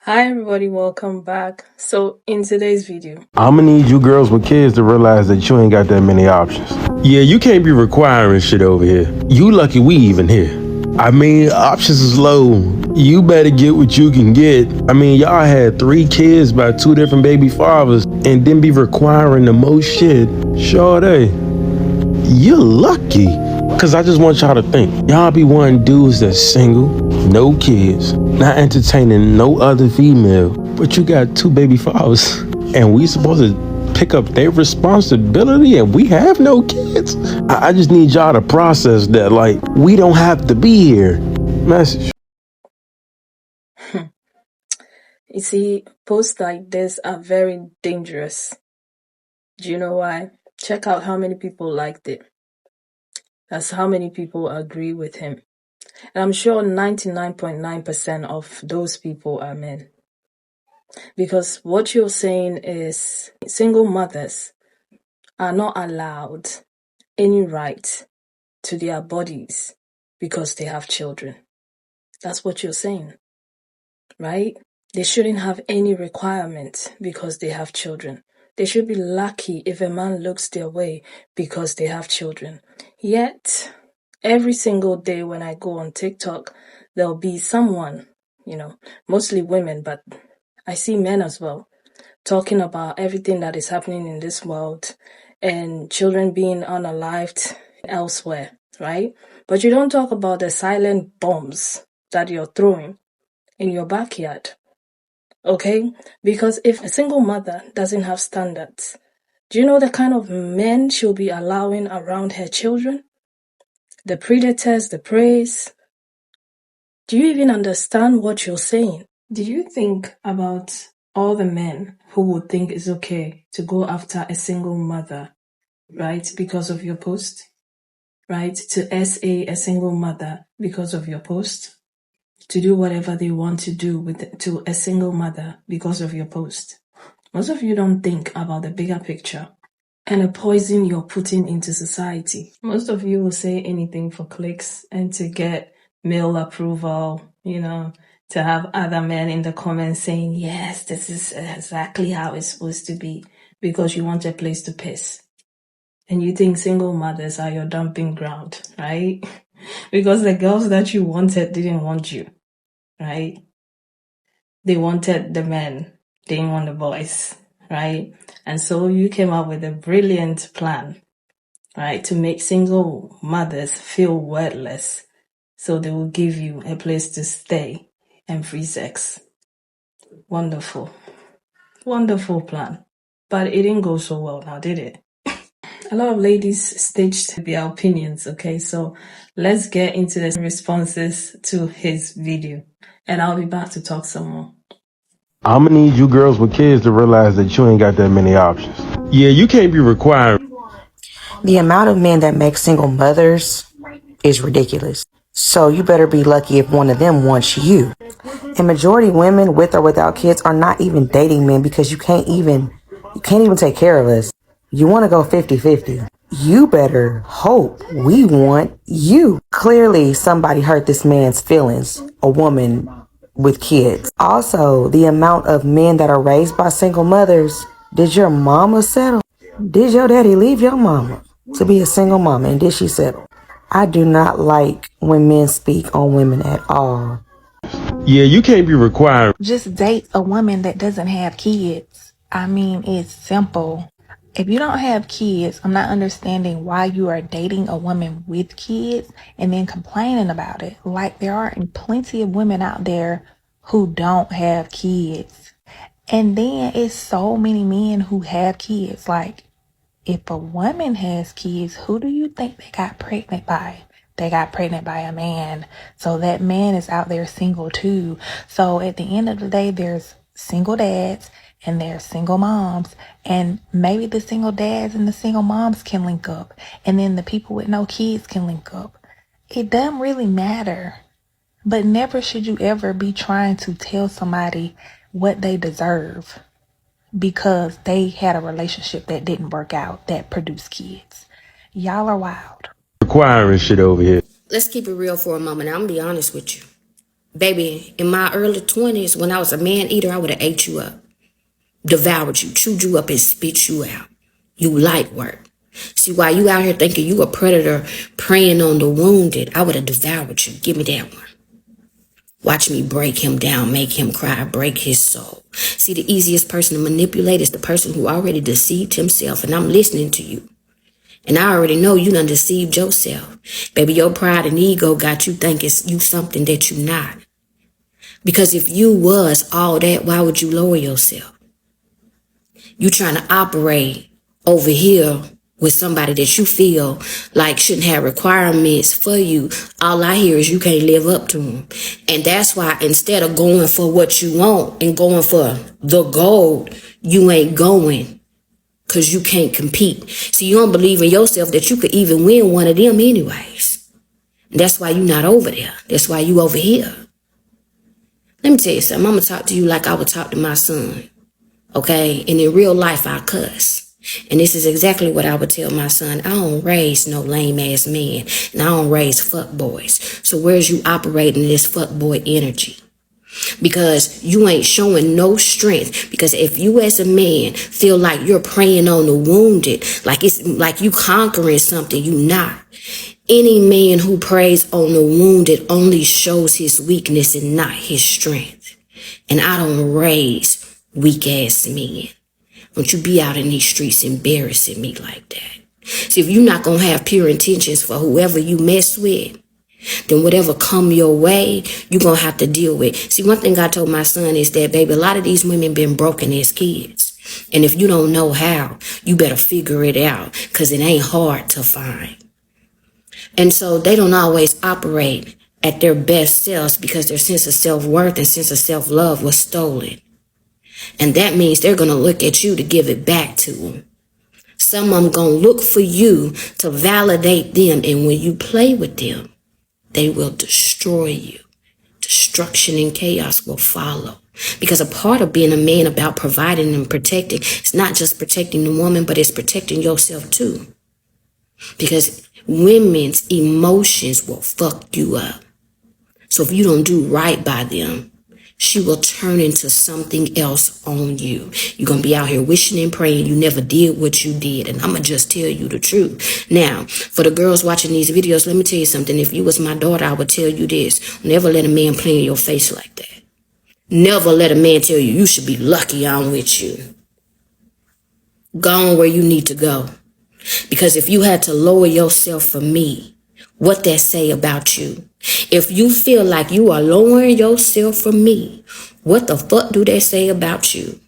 Hi everybody, welcome back. So in today's video, I'ma need you girls with kids to realize that you ain't got that many options. Yeah, you can't be requiring shit over here. You lucky we even here. I mean, options is low. You better get what you can get. I mean, y'all had 3 kids by 2 different baby fathers and then be requiring the most shit. Sade, you're lucky. Cause I just want y'all to think. Y'all be wanting dudes that's single, no kids, not entertaining no other female, but you got 2 baby fathers. And we supposed to pick up their responsibility and we have no kids? I just need y'all to process that, like, we don't have to be here. Message. you see, posts like this are very dangerous. Do you know why? Check out how many people liked it. That's how many people agree with him. And I'm sure 99.9% of those people are men. Because what you're saying is single mothers are not allowed any right to their bodies because they have children. That's what you're saying, right? They shouldn't have any requirement because they have children. They should be lucky if a man looks their way because they have children. Yet, every single day when I go on TikTok, there'll be someone, mostly women, but I see men as well, talking about everything that is happening in this world and children being unalived elsewhere, right? But you don't talk about the silent bombs that you're throwing in your backyard. Okay? Because if a single mother doesn't have standards, do you know the kind of men she'll be allowing around her children? The predators, the preys. Do you even understand what you're saying? Do you think about all the men who would think it's okay to go after a single mother, right? Because of your post, right? To SA a single mother because of your post? To do whatever they want to do to a single mother because of your post. Most of you don't think about the bigger picture and the poison you're putting into society. Most of you will say anything for clicks and to get male approval, to have other men in the comments saying, yes, this is exactly how it's supposed to be, because you want a place to piss. And you think single mothers are your dumping ground, right? Because the girls that you wanted didn't want you. Right? They wanted the men, they didn't want the boys, right? And so you came up with a brilliant plan, right, to make single mothers feel worthless so they will give you a place to stay and free sex. Wonderful. Wonderful plan. But it didn't go so well now, did it? A lot of ladies staged their opinions, okay? So let's get into the responses to his video. And I'll be back to talk some more. I'ma need you girls with kids to realize that you ain't got that many options. Yeah, you can't be requiring. The amount of men that make single mothers is ridiculous. So you better be lucky if one of them wants you. And majority women with or without kids are not even dating men because you can't even take care of us. You want to go 50-50. You better hope we want you. Clearly somebody hurt this man's feelings, a woman with kids. Also, the amount of men that are raised by single mothers. Did your mama settle? Did your daddy leave your mama to be a single mama, and did she settle? I do not like when men speak on women at all. Yeah, you can't be requiring. Just date a woman that doesn't have kids. I mean, it's simple. If you don't have kids, I'm not understanding why you are dating a woman with kids and then complaining about it. Like, there are plenty of women out there who don't have kids. And then it's so many men who have kids. Like, if a woman has kids, who do you think they got pregnant by? They got pregnant by a man. So that man is out there single too. So at the end of the day, there's single dads and there's single moms. And maybe the single dads and the single moms can link up. And then the people with no kids can link up. It doesn't really matter. But never should you ever be trying to tell somebody what they deserve because they had a relationship that didn't work out, that produced kids. Y'all are wild. Requiring shit over here. Let's keep it real for a moment. I'm gonna be honest with you. Baby, in my early 20s, when I was a man eater, I would have ate you up, devoured you, chewed you up, and spit you out. You light work. See, while you out here thinking you a predator preying on the wounded, I would have devoured you. Give me that one. Watch me break him down, make him cry, break his soul. See, the easiest person to manipulate is the person who already deceived himself, and I'm listening to you. And I already know you done deceived yourself. Baby, your pride and ego got you thinking you something that you not. Because if you was all that, why would you lower yourself? You trying to operate over here with somebody that you feel like shouldn't have requirements for you. All I hear is you can't live up to them. And that's why instead of going for what you want and going for the gold, you ain't going because you can't compete. See, you don't believe in yourself that you could even win one of them anyways. And that's why you not over there. That's why you over here. Let me tell you something. I'm going to talk to you like I would talk to my son. Okay? And in real life, I cuss. And this is exactly what I would tell my son. I don't raise no lame ass man. And I don't raise fuck boys. So where's you operating this fuck boy energy? Because you ain't showing no strength. Because if you as a man feel like you're preying on the wounded, like it's like you conquering something, you not. Any man who preys on the wounded only shows his weakness and not his strength. And I don't raise weak ass men. Don't you be out in these streets embarrassing me like that. See, if you're not going to have pure intentions for whoever you mess with, then whatever come your way, you're going to have to deal with. See, one thing I told my son is that, baby, a lot of these women been broken as kids. And if you don't know how, you better figure it out because it ain't hard to find. And so they don't always operate at their best selves because their sense of self-worth and sense of self-love was stolen. And that means they're going to look at you to give it back to them. Some of them going to look for you to validate them. And when you play with them, they will destroy you. Destruction and chaos will follow. Because a part of being a man about providing and protecting, it's not just protecting the woman, but it's protecting yourself too. Because women's emotions will fuck you up. So if you don't do right by them, she will turn into something else on you. You're going to be out here wishing and praying you never did what you did. And I'm going to just tell you the truth. Now, for the girls watching these videos, let me tell you something. If you was my daughter, I would tell you this. Never let a man play in your face like that. Never let a man tell you should be lucky I'm with you. Go on where you need to go. Because if you had to lower yourself for me, what that say about you? If you feel like you are lowering yourself for me, what the fuck do that say about you?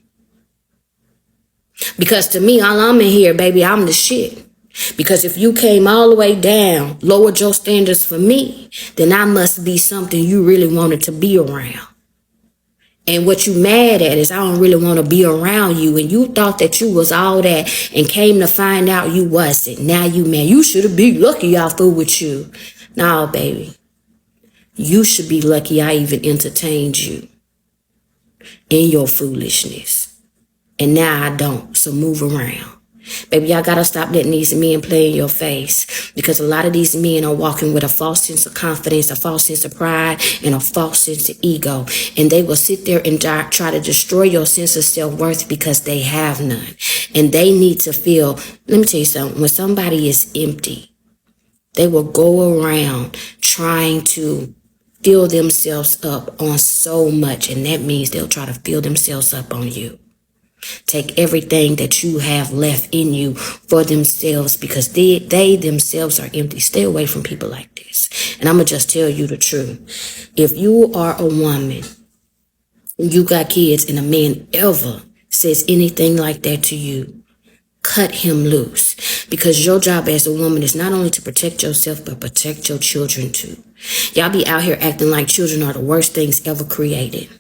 Because to me, all I'm in here, baby, I'm the shit. Because if you came all the way down, lowered your standards for me, then I must be something you really wanted to be around. And what you mad at is I don't really want to be around you. And you thought that you was all that and came to find out you wasn't. Now you mad. You should have been lucky I fool with you. No, baby. You should be lucky I even entertained you in your foolishness. And now I don't. So move around. Baby, y'all gotta stop letting these men play in your face. Because a lot of these men are walking with a false sense of confidence, a false sense of pride, and a false sense of ego. And they will sit there and try to destroy your sense of self-worth because they have none. And they need to feel, let me tell you something, when somebody is empty, they will go around trying to fill themselves up on so much. And that means they'll try to fill themselves up on you. Take everything that you have left in you for themselves because they themselves are empty. Stay away from people like this. And I'm going to just tell you the truth. If you are a woman, you got kids, and a man ever says anything like that to you, cut him loose. Because your job as a woman is not only to protect yourself, but protect your children too. Y'all be out here acting like children are the worst things ever created.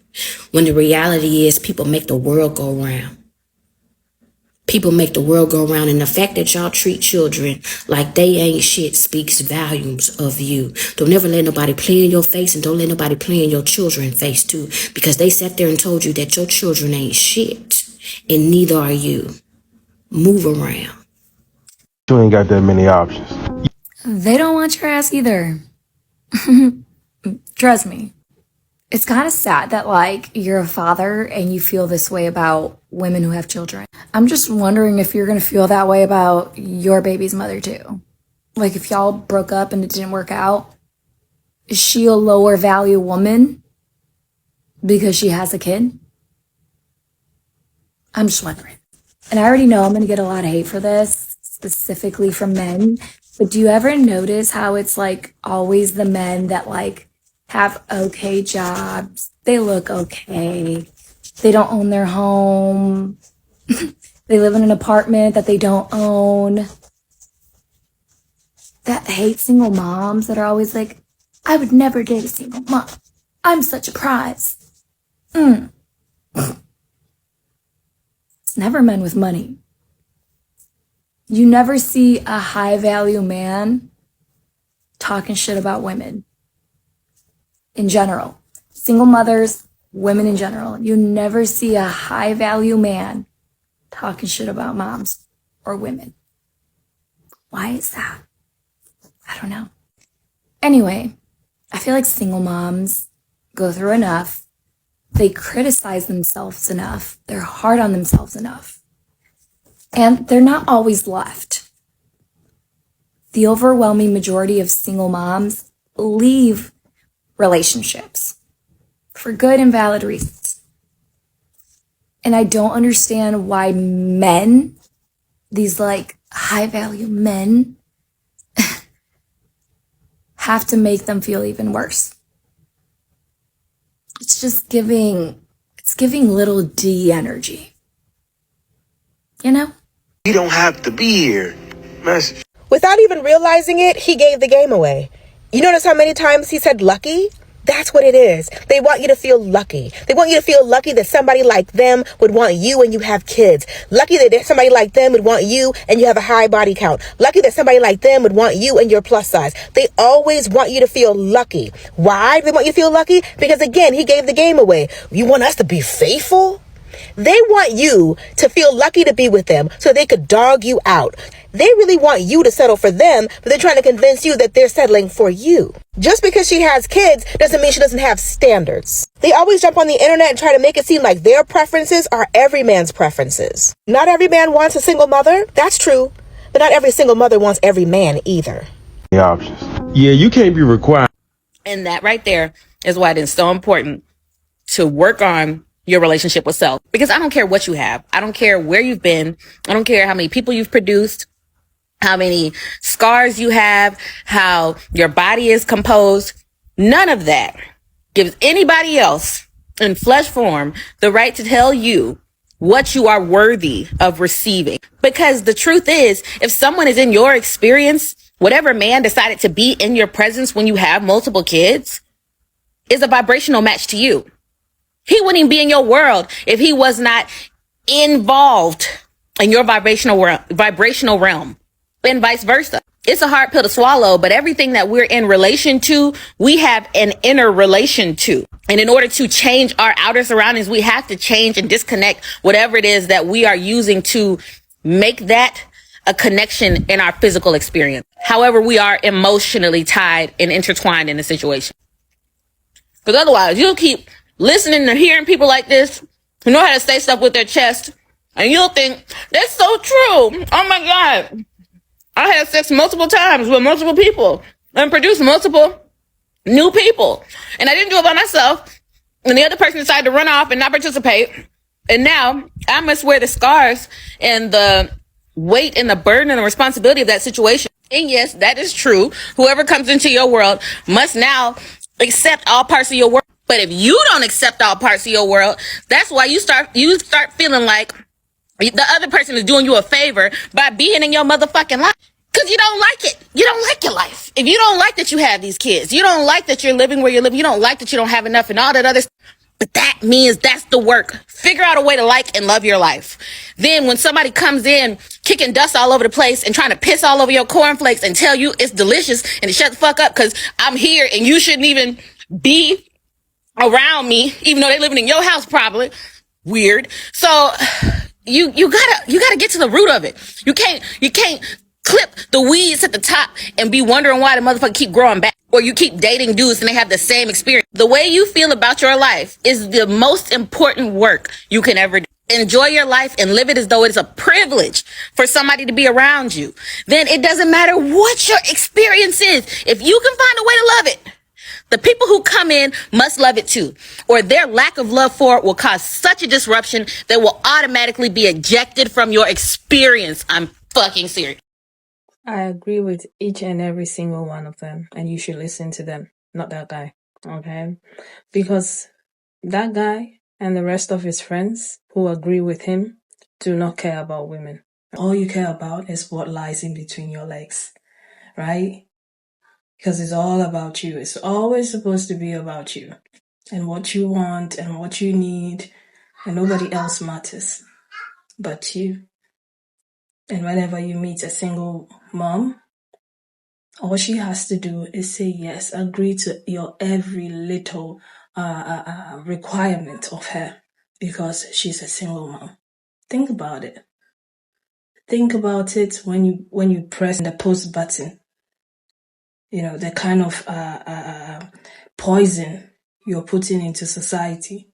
When the reality is people make the world go round. People make the world go round. And the fact that y'all treat children like they ain't shit speaks volumes of you. Don't ever let nobody play in your face, and don't let nobody play in your children's face too. Because they sat there and told you that your children ain't shit. And neither are you. Move around. You ain't got that many options. They don't want your ass either. Trust me. It's kind of sad that, like, you're a father and you feel this way about women who have children. I'm just wondering if you're going to feel that way about your baby's mother, too. Like, if y'all broke up and it didn't work out, is she a lower value woman because she has a kid? I'm just wondering. And I already know I'm going to get a lot of hate for this, specifically from men. But do you ever notice how it's like always the men that like have okay jobs? They look okay. They don't own their home. They live in an apartment that they don't own. That hate single moms that are always like, I would never date a single mom. I'm such a prize. It's never men with money. You never see a high value man talking shit about women in general. Single mothers, women in general. You never see a high value man talking shit about moms or women. Why is that? I don't know. Anyway, I feel like single moms go through enough. They criticize themselves enough. They're hard on themselves enough. And they're not always left. The overwhelming majority of single moms leave relationships for good and valid reasons. And I don't understand why men, these like high value men, have to make them feel even worse. It's just giving little D energy. You know? You don't have to be here. Message. Without even realizing it, he gave the game away. You notice how many times he said lucky? That's what it is. They want you to feel lucky. They want you to feel lucky that somebody like them would want you and you have kids. Lucky that somebody like them would want you and you have a high body count. Lucky that somebody like them would want you and you're plus size. They always want you to feel lucky. Why do they want you to feel lucky? Because again, he gave the game away. You want us to be faithful? They want you to feel lucky to be with them so they could dog you out. They really want you to settle for them, but they're trying to convince you that they're settling for you. Just because she has kids doesn't mean she doesn't have standards. They always jump on the internet and try to make it seem like their preferences are every man's preferences. Not every man wants a single mother. That's true. But not every single mother wants every man either. The options. Yeah, you can't be required. And that right there is why it is so important to work on your relationship with self. Because I don't care what you have. I don't care where you've been. I don't care how many people you've produced, how many scars you have, how your body is composed. None of that gives anybody else in flesh form the right to tell you what you are worthy of receiving. Because the truth is, if someone is in your experience, whatever man decided to be in your presence when you have multiple kids is a vibrational match to you. He wouldn't even be in your world if he was not involved in your vibrational realm, and vice versa. It's a hard pill to swallow, but everything that we're in relation to, we have an inner relation to. And in order to change our outer surroundings, we have to change and disconnect whatever it is that we are using to make that a connection in our physical experience. However, we are emotionally tied and intertwined in the situation. Because otherwise, you'll keep listening and hearing people like this who know how to say stuff with their chest, and you'll think, that's so true. Oh my God. I had sex multiple times with multiple people and produced multiple new people. And I didn't do it by myself. And the other person decided to run off and not participate. And now I must wear the scars and the weight and the burden and the responsibility of that situation. And yes, that is true. Whoever comes into your world must now accept all parts of your world. But if you don't accept all parts of your world, that's why you start feeling like the other person is doing you a favor by being in your motherfucking life. Because you don't like it. You don't like your life. If you don't like that you have these kids, you don't like that you're living where you're living, you don't like that you don't have enough and all that other stuff. But that means that's the work. Figure out a way to like and love your life. Then when somebody comes in kicking dust all over the place and trying to piss all over your cornflakes and tell you it's delicious and to shut the fuck up because I'm here and you shouldn't even be around me, even though they're living in your house probably. Weird. So you gotta get to the root of it. You can't clip the weeds at the top and be wondering why the motherfucker keep growing back. Or you keep dating dudes and they have the same experience. The way you feel about your life is the most important work you can ever do. Enjoy your life and live it as though it's a privilege for somebody to be around you. Then it doesn't matter what your experience is. If you can find a way to love it, the people who come in must love it too, or their lack of love for it will cause such a disruption they will automatically be ejected from your experience. I'm fucking serious. I agree with each and every single one of them, and you should listen to them, not that guy, okay? Because that guy and the rest of his friends who agree with him do not care about women. All you care about is what lies in between your legs, right? Because it's all about you. It's always supposed to be about you and what you want and what you need, and nobody else matters but you. And whenever you meet a single mom, all she has to do is say yes, agree to your every little requirement of her, because she's a single mom. Think about it. Think about it when you press the post button. You know, the kind of poison you're putting into society,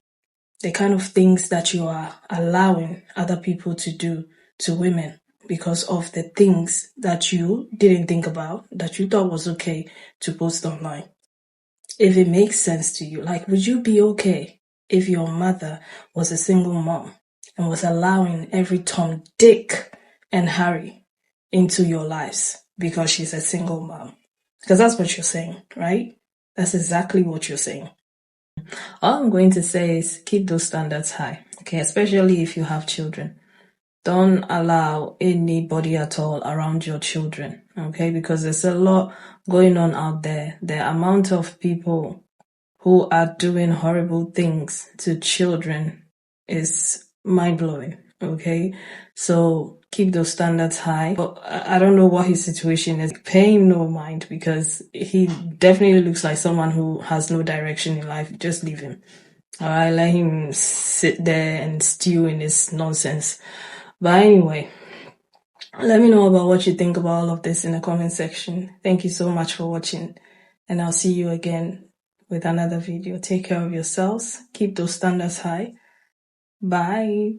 the kind of things that you are allowing other people to do to women because of the things that you didn't think about, that you thought was okay to post online. If it makes sense to you, like, would you be okay if your mother was a single mom and was allowing every Tom, Dick, and Harry into your lives because she's a single mom? Because that's what you're saying, right? That's exactly what you're saying. All I'm going to say is keep those standards high, okay? Especially if you have children. Don't allow anybody at all around your children, okay? Because there's a lot going on out there. The amount of people who are doing horrible things to children is mind-blowing, okay? So keep those standards high. But I don't know what his situation is. Pay him no mind, because he definitely looks like someone who has no direction in life. Just leave him. All right, let him sit there and stew in his nonsense. But anyway, let me know about what you think about all of this in the comment section. Thank you so much for watching, and I'll see you again with another video. Take care of yourselves. Keep those standards high. Bye.